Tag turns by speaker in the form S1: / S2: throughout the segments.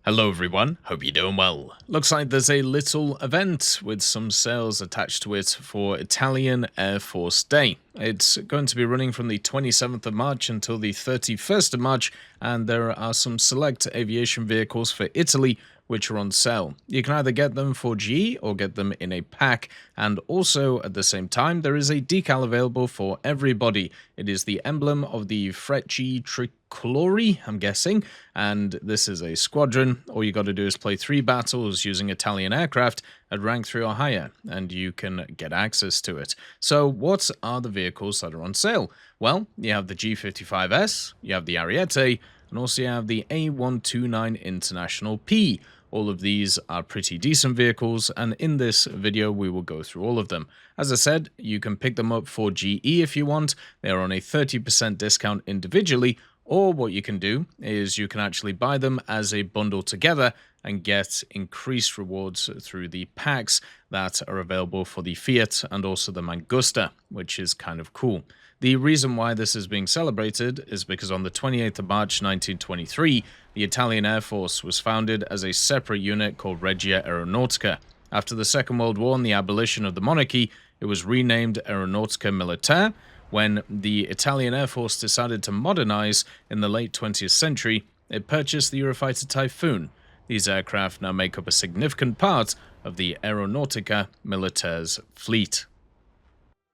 S1: Hello everyone, hope you're doing well. Looks like there's a little event with some sales attached to it for Italian Air Force Day. It's going to be running from the 27th of March until the 31st of March, and there are some select aviation vehicles for Italy which are on sale. You can either get them for GE or get them in a pack, and also at the same time there is a decal available for everybody. It is the emblem of the Frecce Tricolori, I'm guessing, and this is a squadron. All you got to do is play 3 battles using Italian aircraft at rank 3 or higher, and you can get access to it. So what are the vehicles that are on sale? Well, you have the G55S, you have the Ariete, and also you have the A129 International P. All of these are pretty decent vehicles, and in this video we will go through all of them. As I said, you can pick them up for GE if you want. They're on a 30% discount individually, or what you can do is you can actually buy them as a bundle together and get increased rewards through the packs that are available for the Fiat and also the Mangusta, which is kind of cool. The reason why this is being celebrated is because on the 28th of March 1923, the Italian Air Force was founded as a separate unit called Regia Aeronautica. After the Second World War and the abolition of the monarchy, it was renamed Aeronautica Militare. When the Italian Air Force decided to modernize in the late 20th century, it purchased the Eurofighter Typhoon. These aircraft now make up a significant part of the Aeronautica Militare's fleet.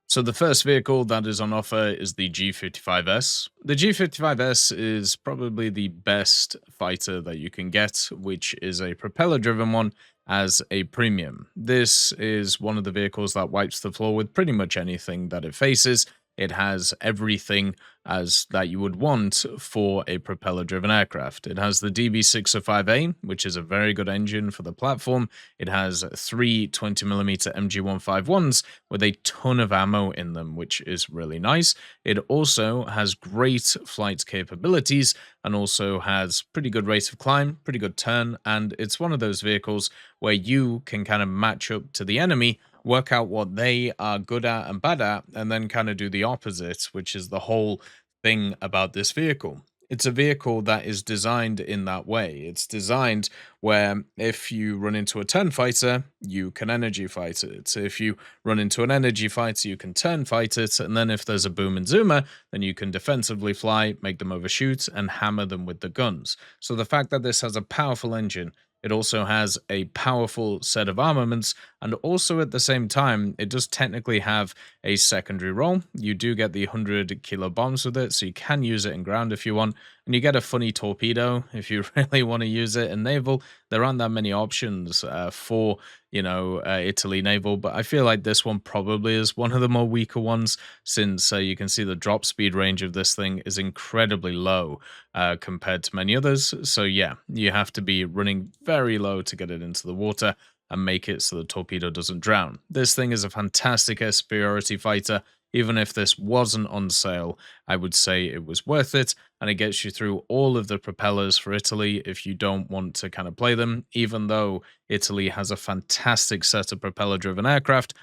S1: So the first vehicle that is on offer is the G55S. The G55S is probably the best fighter that you can get, which is a propeller-driven one as a premium. This is one of the vehicles that wipes the floor with pretty much anything that it faces. It has everything as that you would want for a propeller-driven aircraft. It has the DB605A, which is a very good engine for the platform. It has 3 20mm MG151s with a ton of ammo in them, which is really nice. It also has great flight capabilities and also has pretty good rate of climb, pretty good turn, and it's one of those vehicles where you can kind of match up to the enemy, work out what they are good at and bad at, and then kind of do the opposite, which is the whole thing about this vehicle. It's a vehicle that is designed in that way. It's designed where if you run into a turn fighter, you can energy fight it. If you run into an energy fighter, you can turn fight it. And then if there's a boom and zoomer, then you can defensively fly, make them overshoot, and hammer them with the guns. So the fact that this has a powerful engine, it also has a powerful set of armaments, and also at the same time, it does technically have a secondary role. You do get the 100 kilo bombs with it, so you can use it in ground if you want, and you get a funny torpedo if you really want to use it in naval. There aren't that many options for Italy naval, but I feel like this one probably is one of the more weaker ones, since you can see the drop speed range of this thing is incredibly low compared to many others. So yeah, you have to be running very low to get it into the water and make it so the torpedo doesn't drown. This thing is a fantastic air superiority fighter. Even if this wasn't on sale, I would say it was worth it, and it gets you through all of the propellers for Italy if you don't want to kind of play them, even though Italy has a fantastic set of propeller-driven aircraft,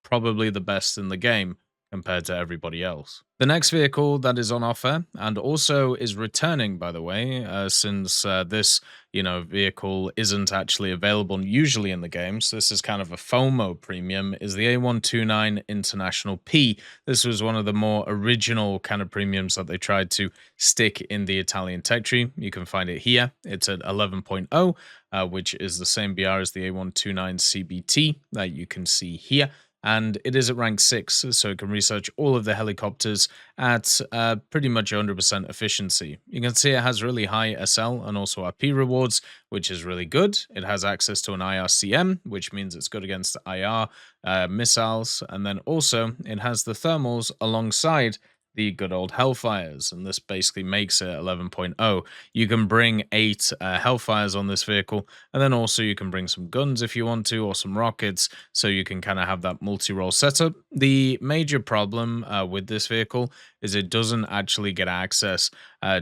S1: probably the best in the game compared to everybody else. The next vehicle that is on offer, and also is returning, by the way, since this vehicle isn't actually available usually in the game, so this is kind of a FOMO premium, is the A129 International P. This was one of the more original kind of premiums that they tried to stick in the Italian tech tree. You can find it here. It's at 11.0, which is the same BR as the A129 CBT that you can see here. And it is at rank 6, so it can research all of the helicopters at pretty much 100% efficiency. You can see it has really high SL and also RP rewards, which is really good. It has access to an IRCM, which means it's good against IR missiles, and then also it has the thermals alongside the good old Hellfires, and this basically makes it 11.0. You can bring 8 Hellfires on this vehicle, and then also you can bring some guns if you want to, or some rockets, so you can kind of have that multi-role setup. The major problem with this vehicle is it doesn't actually get access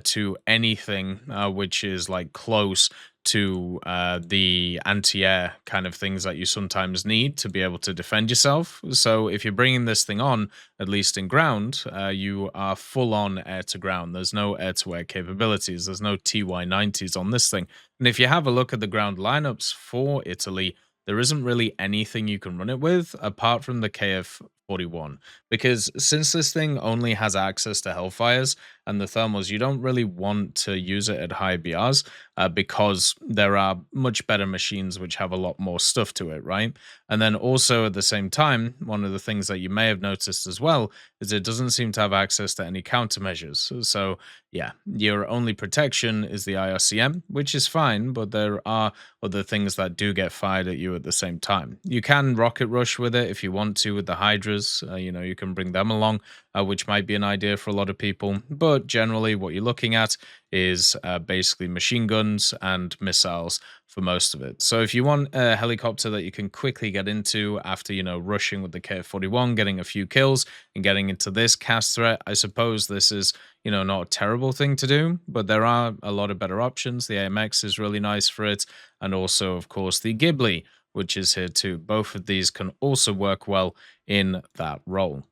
S1: to anything which is like close to the anti-air kind of things that you sometimes need to be able to defend yourself. So if you're bringing this thing on, at least in ground, you are full on air to ground. There's no air to air capabilities. There's no TY90s on this thing. And if you have a look at the ground lineups for Italy, there isn't really anything you can run it with apart from the KF-41. Because since this thing only has access to Hellfires and the thermals, you don't really want to use it at high BRs because there are much better machines which have a lot more stuff to it, right? And then also at the same time, one of the things that you may have noticed as well is it doesn't seem to have access to any countermeasures. So yeah, your only protection is the IRCM, which is fine, but there are other things that do get fired at you at the same time. You can rocket rush with it if you want to with the Hydras. You can bring them along, which might be an idea for a lot of people. But generally, what you're looking at is basically machine guns and missiles for most of it. So if you want a helicopter that you can quickly get into after, rushing with the KF-41, getting a few kills and getting into this cast threat, I suppose this is, not a terrible thing to do, but there are a lot of better options. The AMX is really nice for it. And also, of course, the Ghibli, which is here too. Both of these can also work well in that role.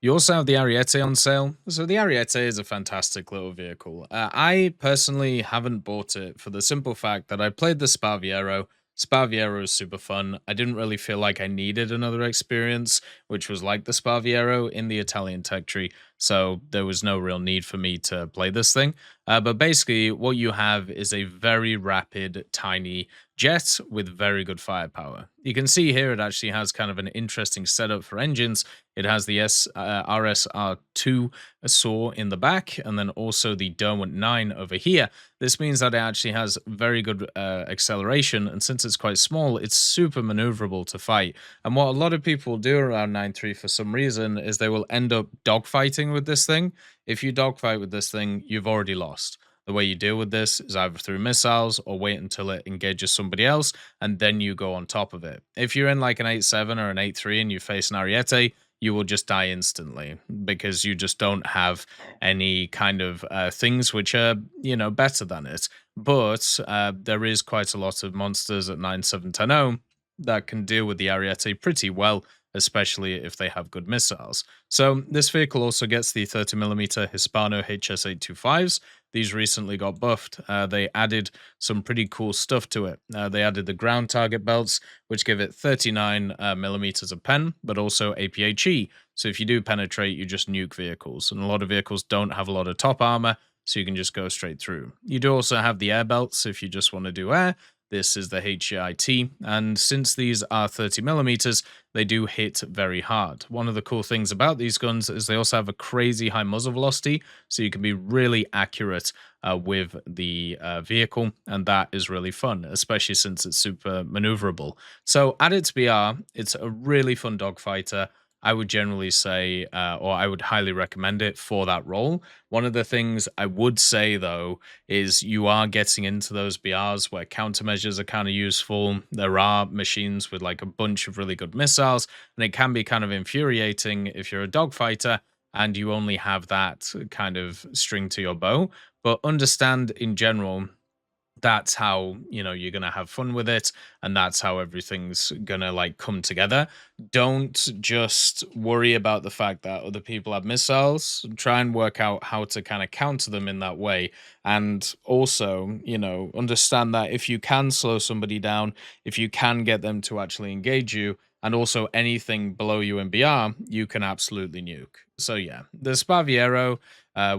S1: You also have the Ariete on sale. So the Ariete is a fantastic little vehicle. I personally haven't bought it for the simple fact that I played the Sparviero. Sparviero is super fun. I didn't really feel like I needed another experience, which was like the Sparviero in the Italian tech tree. So there was no real need for me to play this thing. But basically, what you have is a very rapid, tiny jet with very good firepower. You can see here it actually has kind of an interesting setup for engines. It has the RSR2 saw in the back, and then also the Derwent 9 over here. This means that it actually has very good acceleration, and since it's quite small, it's super maneuverable to fight. And what a lot of people do around 9.3 for some reason is they will end up dogfighting with this thing. If you dogfight with this thing, you've already lost. The way you deal with this is either through missiles or wait until it engages somebody else, and then you go on top of it. If you're in like an 8.7 or an 8.3 and you face an Ariete, you will just die instantly because you just don't have any kind of things which are, better than it. But there is quite a lot of monsters at 9.7.10.0 that can deal with the Ariete pretty well, especially if they have good missiles. So this vehicle also gets the 30mm Hispano HS825s. These recently got buffed. They added some pretty cool stuff to it. They added the ground target belts, which give it 39mm of pen, but also APHE. So if you do penetrate, you just nuke vehicles. And a lot of vehicles don't have a lot of top armor, so you can just go straight through. You do also have the air belts if you just want to do air. This is the HEIT, and since these are 30mm, they do hit very hard. One of the cool things about these guns is they also have a crazy high muzzle velocity, so you can be really accurate with the vehicle, and that is really fun, especially since it's super maneuverable. So at its BR, it's a really fun dogfighter. I would generally say, or I would highly recommend it for that role. One of the things I would say, though, is you are getting into those BRs where countermeasures are kind of useful. There are machines with like a bunch of really good missiles, and it can be kind of infuriating if you're a dogfighter and you only have that kind of string to your bow. But understand in general, that's how you're gonna have fun with it, and that's how everything's gonna like come together. Don't just worry about the fact that other people have missiles. Try and work out how to kind of counter them in that way, and also understand that if you can slow somebody down, if you can get them to actually engage you, and also anything below you in BR, you can absolutely nuke. So yeah, the Sparviero,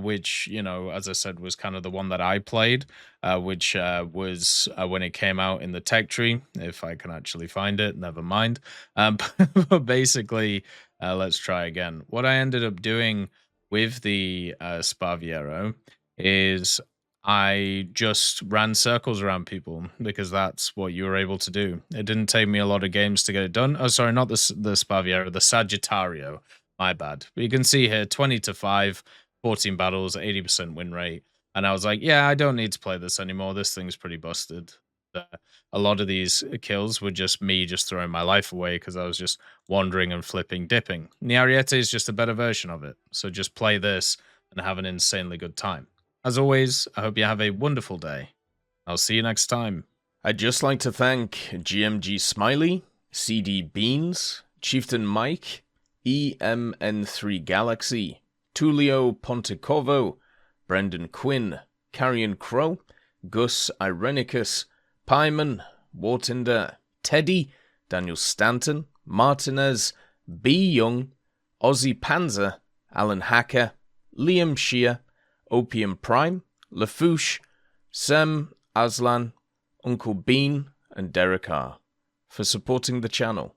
S1: which, as I said, was kind of the one that I played, which was when it came out in the tech tree. If I can actually find it, never mind. But basically, let's try again. What I ended up doing with the Sparviero is I just ran circles around people because that's what you were able to do. It didn't take me a lot of games to get it done. Oh, sorry, not the Sparviero, the Sagittario. My bad. But you can see here 20-5, 14 battles, 80% win rate. And I was like, yeah, I don't need to play this anymore. This thing's pretty busted. A lot of these kills were just me just throwing my life away because I was just wandering and flipping, dipping. And the Ariete is just a better version of it. So just play this and have an insanely good time. As always, I hope you have a wonderful day. I'll see you next time. I'd just like to thank GMG Smiley, CD Beans, Chieftain Mike, EMN3 Galaxy, Tulio Pontecorvo, Brendan Quinn, Carrion Crow, Gus Irenicus, Pyman, Wartinder, Teddy, Daniel Stanton, Martinez, B. Young, Ozzy Panzer, Alan Hacker, Liam Shear, Opium Prime, Lafouche, Sem Aslan, Uncle Bean, and Derek R. for supporting the channel.